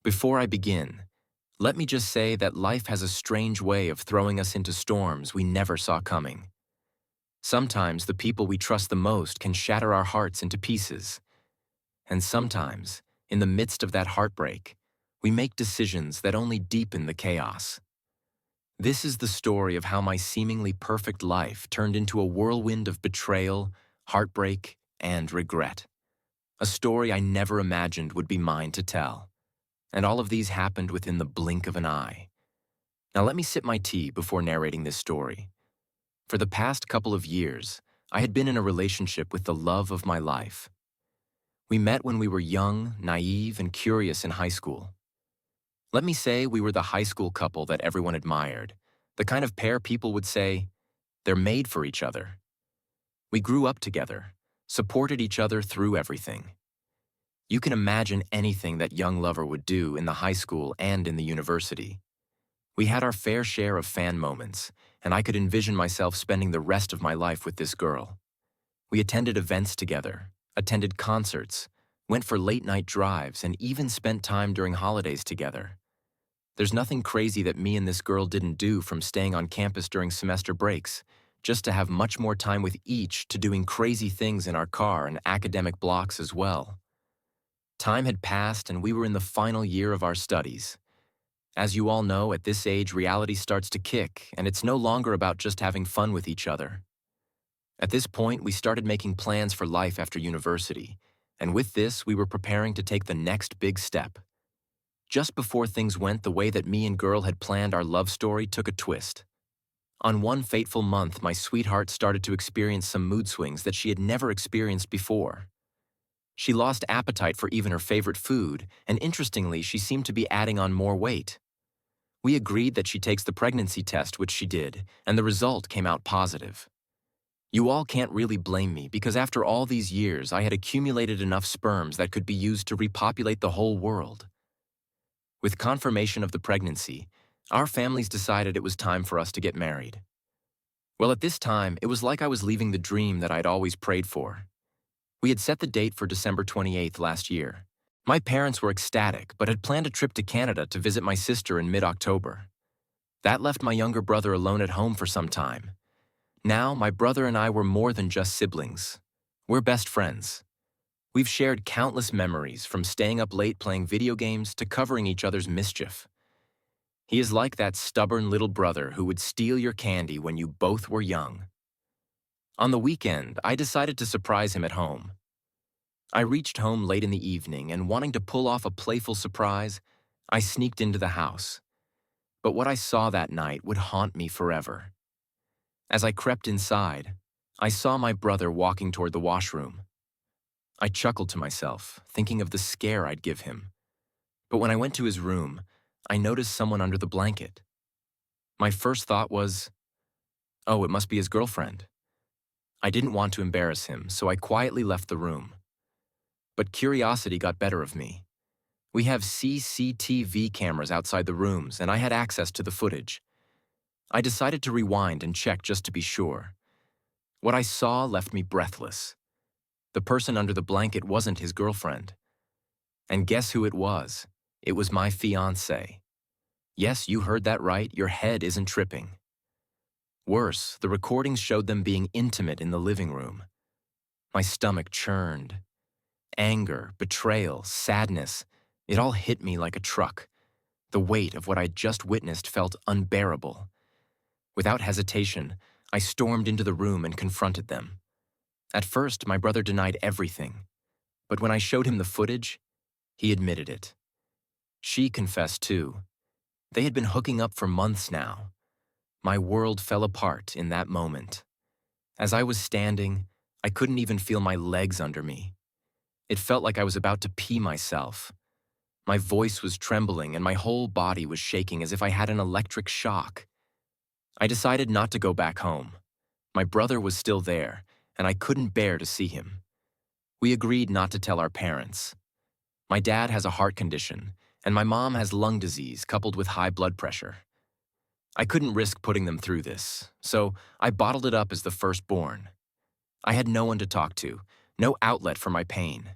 Before I begin, let me just say that life has a strange way of throwing us into storms we never saw coming. Sometimes the people we trust the most can shatter our hearts into pieces. And sometimes, in the midst of that heartbreak, we make decisions that only deepen the chaos. This is the story of how my seemingly perfect life turned into a whirlwind of betrayal, heartbreak, and regret. A story I never imagined would be mine to tell. And all of these happened within the blink of an eye. Now let me sip my tea before narrating this story. For the past couple of years, I had been in a relationship with the love of my life. We met when we were young, naive, and curious in high school. Let me say we were the high school couple that everyone admired, the kind of pair people would say, they're made for each other. We grew up together, supported each other through everything. You can imagine anything that young lover would do in the high school and in the university. We had our fair share of fan moments, and I could envision myself spending the rest of my life with this girl. We attended events together, attended concerts, went for late-night drives, and even spent time during holidays together. There's nothing crazy that me and this girl didn't do, from staying on campus during semester breaks, just to have much more time with each, to doing crazy things in our car and academic blocks as well. Time had passed and we were in the final year of our studies. As you all know, at this age, reality starts to kick, and it's no longer about just having fun with each other. At this point, we started making plans for life after university, and with this, we were preparing to take the next big step. Just before things went the way that me and girl had planned, our love story took a twist. On one fateful month, my sweetheart started to experience some mood swings that she had never experienced before. She lost appetite for even her favorite food, and interestingly, she seemed to be adding on more weight. We agreed that she takes the pregnancy test, which she did, and the result came out positive. You all can't really blame me, because after all these years, I had accumulated enough sperms that could be used to repopulate the whole world. With confirmation of the pregnancy, our families decided it was time for us to get married. Well, at this time, it was like I was leaving the dream that I'd always prayed for. We had set the date for December 28th last year. My parents were ecstatic, but had planned a trip to Canada to visit my sister in mid-October. That left my younger brother alone at home for some time. Now, my brother and I were more than just siblings. We're best friends. We've shared countless memories, from staying up late playing video games to covering each other's mischief. He is like that stubborn little brother who would steal your candy when you both were young. On the weekend, I decided to surprise him at home. I reached home late in the evening, and wanting to pull off a playful surprise, I sneaked into the house. But what I saw that night would haunt me forever. As I crept inside, I saw my brother walking toward the washroom. I chuckled to myself, thinking of the scare I'd give him. But when I went to his room, I noticed someone under the blanket. My first thought was, oh, it must be his girlfriend. I didn't want to embarrass him, so I quietly left the room. But curiosity got better of me. We have CCTV cameras outside the rooms, and I had access to the footage. I decided to rewind and check just to be sure. What I saw left me breathless. The person under the blanket wasn't his girlfriend. And guess who it was? It was my fiancé. Yes, you heard that right, your head isn't tripping. Worse, the recordings showed them being intimate in the living room. My stomach churned. Anger, betrayal, sadness, it all hit me like a truck. The weight of what I'd just witnessed felt unbearable. Without hesitation, I stormed into the room and confronted them. At first, my brother denied everything, but when I showed him the footage, he admitted it. She confessed too. They had been hooking up for months now. My world fell apart in that moment. As I was standing, I couldn't even feel my legs under me. It felt like I was about to pee myself. My voice was trembling and my whole body was shaking as if I had an electric shock. I decided not to go back home. My brother was still there, and I couldn't bear to see him. We agreed not to tell our parents. My dad has a heart condition, and my mom has lung disease coupled with high blood pressure. I couldn't risk putting them through this, so I bottled it up as the firstborn. I had no one to talk to, no outlet for my pain.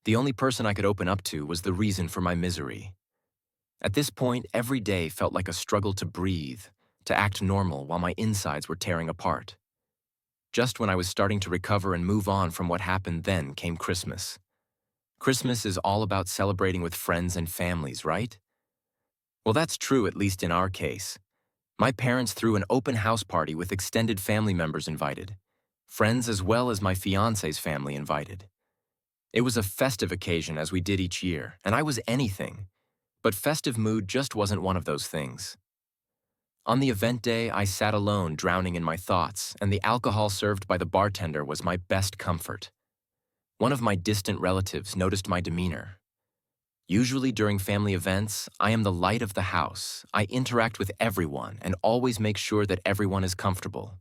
The only person I could open up to was the reason for my misery. At this point, every day felt like a struggle to breathe, to act normal while my insides were tearing apart. Just when I was starting to recover and move on from what happened then came Christmas. Christmas is all about celebrating with friends and families, right? Well, that's true, at least in our case. My parents threw an open house party with extended family members invited. Friends as well as my fiance's family invited. It was a festive occasion as we did each year, and I was anything. But festive mood just wasn't one of those things. On the event day, I sat alone, drowning in my thoughts, and the alcohol served by the bartender was my best comfort. One of my distant relatives noticed my demeanor. Usually during family events, I am the light of the house. I interact with everyone and always make sure that everyone is comfortable.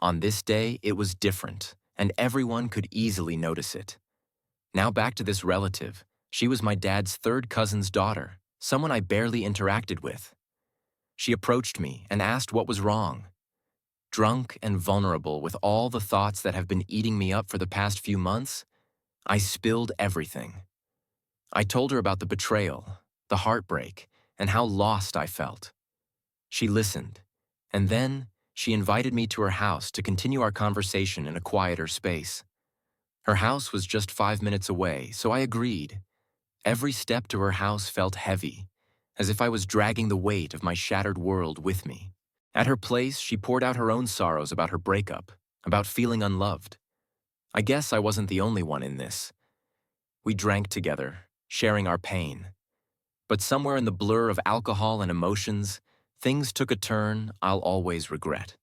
On this day, it was different, and everyone could easily notice it. Now back to this relative. She was my dad's third cousin's daughter, someone I barely interacted with. She approached me and asked what was wrong. Drunk and vulnerable with all the thoughts that have been eating me up for the past few months, I spilled everything. I told her about the betrayal, the heartbreak, and how lost I felt. She listened, and then she invited me to her house to continue our conversation in a quieter space. Her house was just 5 minutes away, so I agreed. Every step to her house felt heavy, as if I was dragging the weight of my shattered world with me. At her place, she poured out her own sorrows about her breakup, about feeling unloved. I guess I wasn't the only one in this. We drank together, sharing our pain. But somewhere in the blur of alcohol and emotions, things took a turn I'll always regret.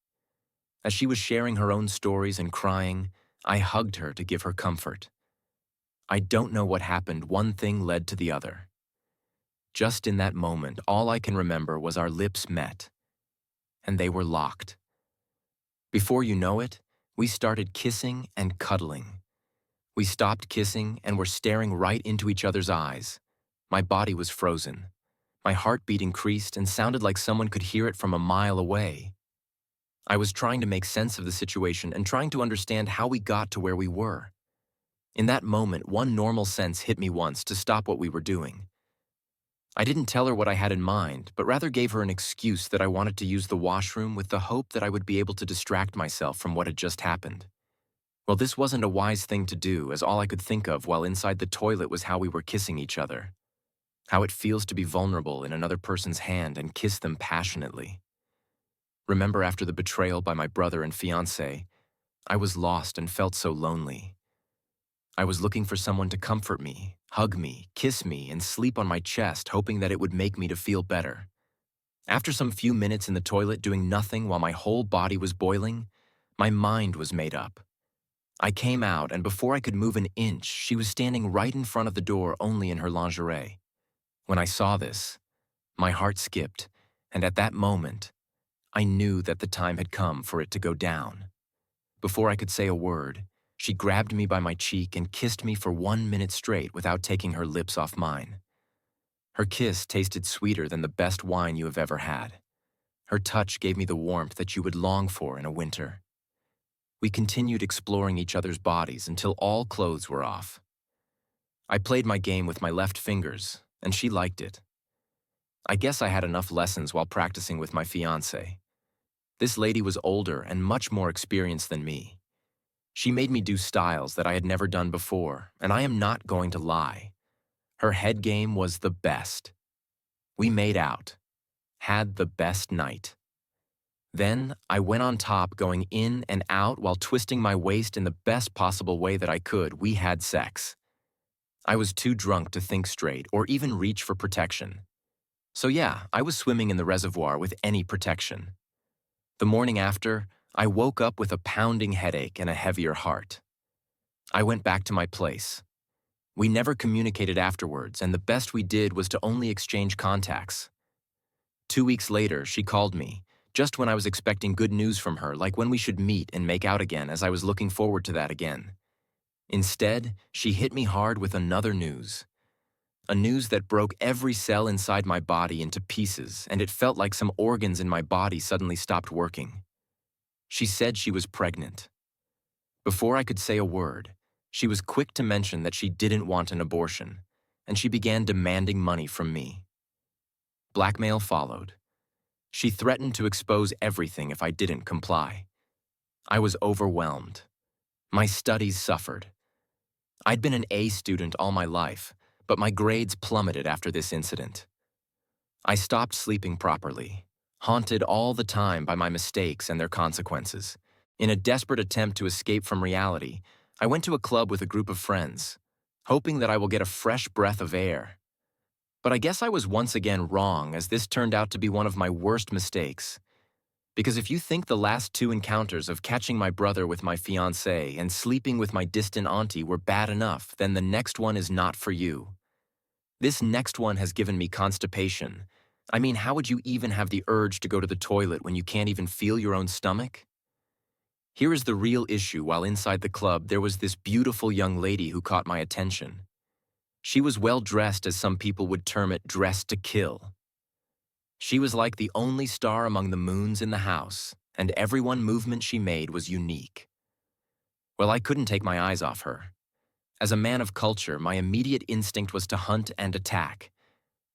As she was sharing her own stories and crying, I hugged her to give her comfort. I don't know what happened, one thing led to the other. Just in that moment, all I can remember was our lips met, and they were locked. Before you know it, we started kissing and cuddling. We stopped kissing and were staring right into each other's eyes. My body was frozen. My heartbeat increased and sounded like someone could hear it from a mile away. I was trying to make sense of the situation and trying to understand how we got to where we were. In that moment, one normal sense hit me once to stop what we were doing. I didn't tell her what I had in mind, but rather gave her an excuse that I wanted to use the washroom with the hope that I would be able to distract myself from what had just happened. Well, this wasn't a wise thing to do, as all I could think of while inside the toilet was how we were kissing each other. How it feels to be vulnerable in another person's hand and kiss them passionately. Remember after the betrayal by my brother and fiancé, I was lost and felt so lonely. I was looking for someone to comfort me, hug me, kiss me, and sleep on my chest, hoping that it would make me to feel better. After some few minutes in the toilet doing nothing while my whole body was boiling, my mind was made up. I came out, and before I could move an inch, she was standing right in front of the door only in her lingerie. When I saw this, my heart skipped, and at that moment, I knew that the time had come for it to go down. Before I could say a word, she grabbed me by my cheek and kissed me for 1 minute straight without taking her lips off mine. Her kiss tasted sweeter than the best wine you have ever had. Her touch gave me the warmth that you would long for in a winter. We continued exploring each other's bodies until all clothes were off. I played my game with my left fingers, and she liked it. I guess I had enough lessons while practicing with my fiancé. This lady was older and much more experienced than me. She made me do styles that I had never done before, and I am not going to lie. Her head game was the best. We made out, had the best night. Then I went on top, going in and out while twisting my waist in the best possible way that I could. We had sex. I was too drunk to think straight or even reach for protection. So yeah, I was swimming in the reservoir with any protection. The morning after, I woke up with a pounding headache and a heavier heart. I went back to my place. We never communicated afterwards, and the best we did was to only exchange contacts. 2 weeks later, she called me, just when I was expecting good news from her, like when we should meet and make out again, as I was looking forward to that again. Instead, she hit me hard with another news. A news that broke every cell inside my body into pieces, and it felt like some organs in my body suddenly stopped working. She said she was pregnant. Before I could say a word, she was quick to mention that she didn't want an abortion, and she began demanding money from me. Blackmail followed. She threatened to expose everything if I didn't comply. I was overwhelmed. My studies suffered. I'd been an A student all my life, but my grades plummeted after this incident. I stopped sleeping properly, haunted all the time by my mistakes and their consequences. In a desperate attempt to escape from reality, I went to a club with a group of friends, hoping that I will get a fresh breath of air. But I guess I was once again wrong, as this turned out to be one of my worst mistakes. Because if you think the last two encounters of catching my brother with my fiancée and sleeping with my distant auntie were bad enough, then the next one is not for you. This next one has given me constipation. I mean, how would you even have the urge to go to the toilet when you can't even feel your own stomach? Here is the real issue. While inside the club, there was this beautiful young lady who caught my attention. She was well dressed, as some people would term it, dressed to kill. She was like the only star among the moons in the house, and every one movement she made was unique. Well, I couldn't take my eyes off her. As a man of culture, my immediate instinct was to hunt and attack.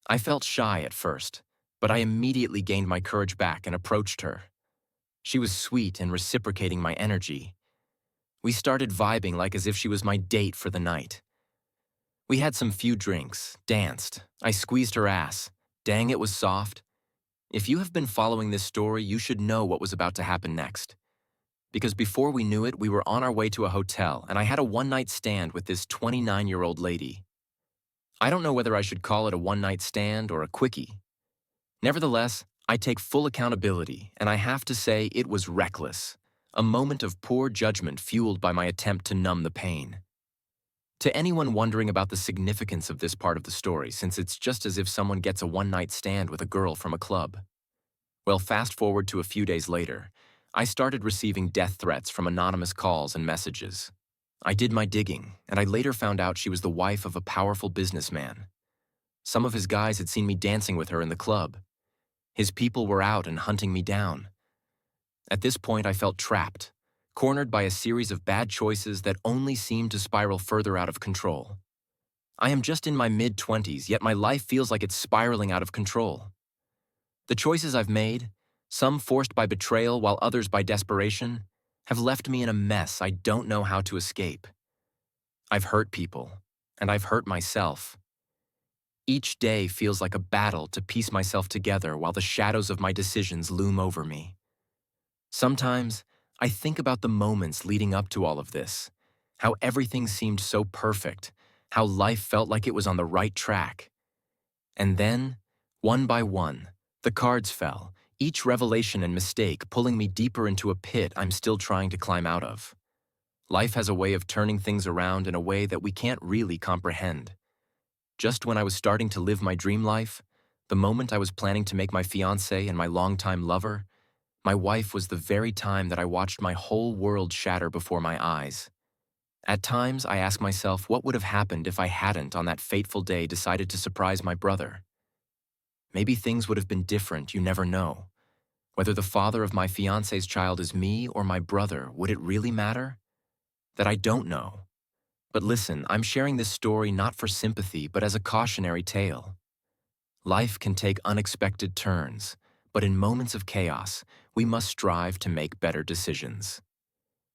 I felt shy at first, but I immediately gained my courage back and approached her. She was sweet and reciprocating my energy. We started vibing like as if she was my date for the night. We had some few drinks, danced. I squeezed her ass. Dang, it was soft. If you have been following this story, you should know what was about to happen next. Because before we knew it, we were on our way to a hotel, and I had a one-night stand with this 29-year-old lady. I don't know whether I should call it a one-night stand or a quickie. Nevertheless, I take full accountability, and I have to say it was reckless, a moment of poor judgment fueled by my attempt to numb the pain. To anyone wondering about the significance of this part of the story, since it's just as if someone gets a one-night stand with a girl from a club. Well, fast forward to a few days later, I started receiving death threats from anonymous calls and messages. I did my digging, and I later found out she was the wife of a powerful businessman. Some of his guys had seen me dancing with her in the club. His people were out and hunting me down. At this point, I felt trapped, cornered by a series of bad choices that only seemed to spiral further out of control. I am just in my mid-20s, yet my life feels like it's spiraling out of control. The choices I've made, some forced by betrayal while others by desperation, have left me in a mess I don't know how to escape. I've hurt people, and I've hurt myself. Each day feels like a battle to piece myself together while the shadows of my decisions loom over me. Sometimes, I think about the moments leading up to all of this, how everything seemed so perfect, how life felt like it was on the right track. And then, one by one, the cards fell, each revelation and mistake pulling me deeper into a pit I'm still trying to climb out of. Life has a way of turning things around in a way that we can't really comprehend. Just when I was starting to live my dream life, the moment I was planning to make my fiancé and my longtime lover, my wife was the very time that I watched my whole world shatter before my eyes. At times, I ask myself what would have happened if I hadn't, on that fateful day, decided to surprise my brother. Maybe things would have been different, you never know. Whether the father of my fiancé's child is me or my brother, would it really matter? That I don't know. But listen, I'm sharing this story not for sympathy, but as a cautionary tale. Life can take unexpected turns, but in moments of chaos, we must strive to make better decisions.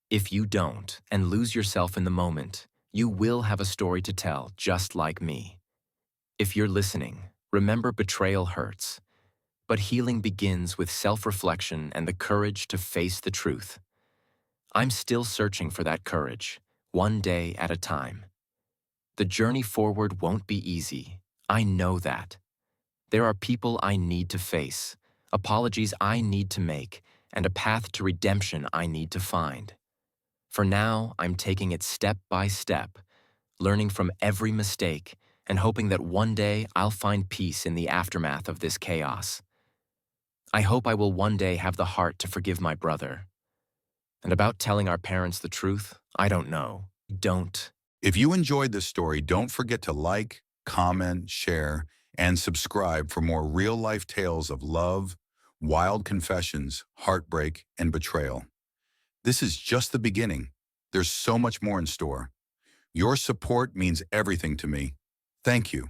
If you don't, and lose yourself in the moment, you will have a story to tell, just like me. If you're listening, remember betrayal hurts, but healing begins with self-reflection and the courage to face the truth. I'm still searching for that courage, one day at a time. The journey forward won't be easy. I know that. There are people I need to face, apologies I need to make, and a path to redemption I need to find. For now, I'm taking it step by step, learning from every mistake, and hoping that one day I'll find peace in the aftermath of this chaos. I hope I will one day have the heart to forgive my brother. And about telling our parents the truth, I don't know. Don't. If you enjoyed this story, don't forget to like, comment, share, and subscribe for more real-life tales of love, wild confessions, heartbreak, and betrayal. This is just the beginning. There's so much more in store. Your support means everything to me. Thank you.